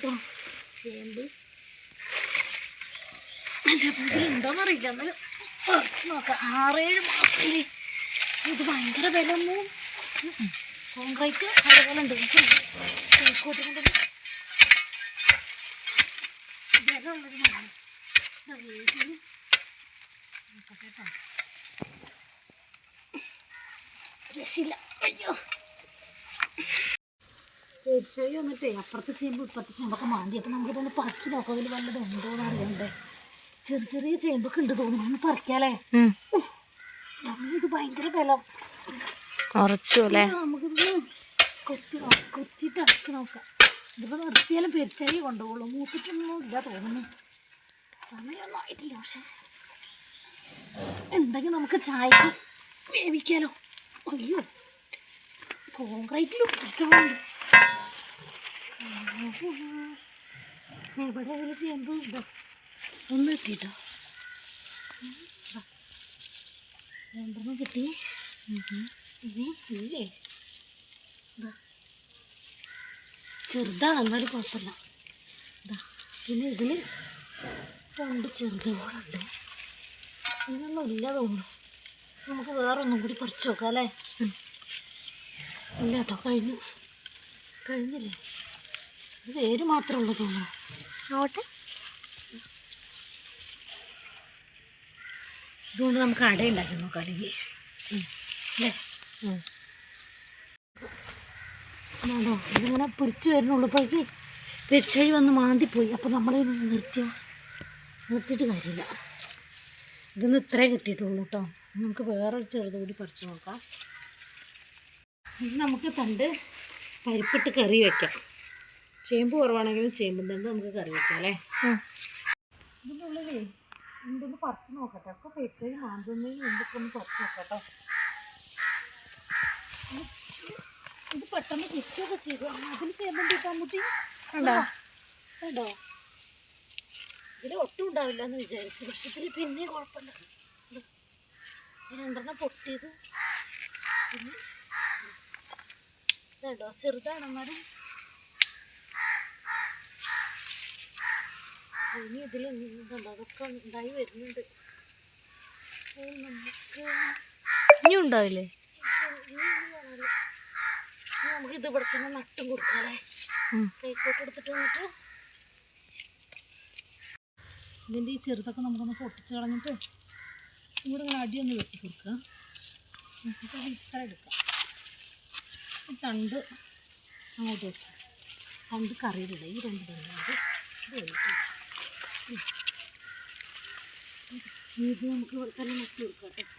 കേട്ടോ ചേമ്പ്. എൻ്റെ ഉണ്ടോയെന്നറിയില്ല, എന്നാലും കുറച്ച് നോക്കാം. 6-7 മാസത്തിൽ ഇത് ഭയങ്കര വില ഒന്നും. കോൺക്രീറ്റ് അതുപോലെ ഉണ്ട്. കോഴിക്കോട്ട് കൊണ്ടൊന്നും വില ഉള്ളത് വീട്ടിൽ കേട്ടോ രക്ഷയില്ല. അയ്യോ തീർച്ചയായും വന്നിട്ടേ അപ്പുറത്തെ ചേമ്പ് ഇപ്പുറത്തെ ചേമ്പൊക്കെ മാന്തി. അപ്പം നമുക്കിതൊന്ന് പറിച്ച് നോക്കാം, അതിൽ വല്ലതും ഉണ്ടോ എന്ന് അറിയണ്ടേ. ചെറിയ ചെറിയ ചേമ്പൊക്കെ ഉണ്ട് തോന്നുന്നു. ഒന്ന് പറിക്കാല്ലേ. ഇത് ഭയങ്കര ബലം ഉറച്ചു അല്ലേ. നമുക്കിത് കൊത്തിയിട്ട് അടക്കി നോക്കാം. ഇതിപ്പോൾ നിർത്തിയാലും പെരിച്ചായി കൊണ്ടുപോകുള്ളൂ. മൂത്തിട്ടൊന്നും ഇല്ല തോന്നുന്നു. സമയമൊന്നും ആയിട്ടില്ല. പക്ഷെ എന്തെങ്കിലും നമുക്ക് ചായക്ക് വേവിക്കാലോ. അയ്യോ കോൺക്രീറ്റിൽ ഉച്ചമുണ്ട്. എവിടെ അതിൽ ചേമ്പ് ഉണ്ടോ? ഒന്ന് കിട്ടിയിട്ടോ. രണ്ടെണ്ണം കിട്ടി. ഇല്ലേ ചെറുതാണ്, എന്നാലും കുഴപ്പമില്ല. പിന്നെ ഇതിൽ 2 ചെറുതുകളുണ്ട്. ഇതിനൊന്നും ഇല്ല തോന്നുന്നു. നമുക്ക് വേറെ ഒന്നും കൂടി പറിച്ച് നോക്കാം അല്ലേ. ഇല്ല കേട്ടോ, കഴിഞ്ഞില്ലേ. ഇത് വേര് മാത്രമേ ഉള്ളൂ തോന്നുന്നു. ആവട്ടെ. ഇതുകൊണ്ട് നമുക്ക് അട ഉണ്ടാക്കി നോക്കാം അല്ലെങ്കിൽ അല്ലേ. ആണോ ഇതിങ്ങനെ പിടിച്ച് വരുന്നുള്ളപ്പോഴേക്ക് പെരിച്ചാഴി വന്ന് മാന്തിപ്പോയി. അപ്പോൾ നമ്മളിത് നിർത്തിയിട്ട് കാര്യമില്ല. ഇതൊന്നും ഇത്രേ കിട്ടിയിട്ടുള്ളൂ കേട്ടോ. നമുക്ക് വേറൊരു ചെറുത് കൂടി പറിച്ച് നോക്കാം. ഇത് നമുക്ക് തണ്ട് പരിപ്പിട്ട് കറി വയ്ക്കാം. ചേമ്പ് കുറവാണെങ്കിലും ചേമ്പും തണ്ട് നമുക്ക് കറി വയ്ക്കാം അല്ലേ. ഇതിൻ്റെ ഉള്ളിലേ എന്തൊന്ന് പറിച്ച് നോക്കട്ടെ. അപ്പോൾ പെരിച്ചാഴി മാന്തുന്നതിന് എന്തൊക്കെ ഒന്ന് പറിച്ച് നോക്കാം കേട്ടോ. ഇത് പെട്ടെന്ന് കിട്ടുകയൊക്കെ ചെയ്തു. അതിൽ ചേമ്പും കിട്ടാൻ മുട്ടി ഉണ്ടോ കേട്ടോ. ഇതിൽ ഒട്ടും ഉണ്ടാവില്ല എന്ന് വിചാരിച്ചു. പക്ഷെ ഇതിൽ പിന്നെ കുഴപ്പമില്ല. 2 പൊട്ടിയത് പിന്നെ ഇതുണ്ടോ ചെറുതാണെന്നാലും ഇനി ഇതിൽ ഇതുണ്ടോ അതൊക്കെ ഉണ്ടായി വരുന്നുണ്ട്. നമുക്ക് ഇനി ഉണ്ടാവില്ലേ. നമുക്ക് ഇത് ഇവിടെ തന്നെ നട്ടും കൊടുക്കാല്ലേ. കൈക്കോട്ട് എടുത്തിട്ട് വന്നിട്ട് ഇതിൻ്റെ ഈ ചെറുതൊക്കെ നമുക്കൊന്ന് പൊട്ടിച്ച് കളഞ്ഞിട്ട് ഇവിടെ ഇങ്ങനെ അടിയൊന്ന് വെട്ടി കൊടുക്കുക. എന്നിട്ട് ഇത്ര എടുക്കാം. ഈ തണ്ട് അങ്ങോട്ട് വെക്കാം. തണ്ട് കറിയിലില്ല. ഈ 2 തണ്ട് ഇത് നമുക്ക് ഇവിടെ തന്നെ നട്ടി കൊടുക്കാം കേട്ടോ.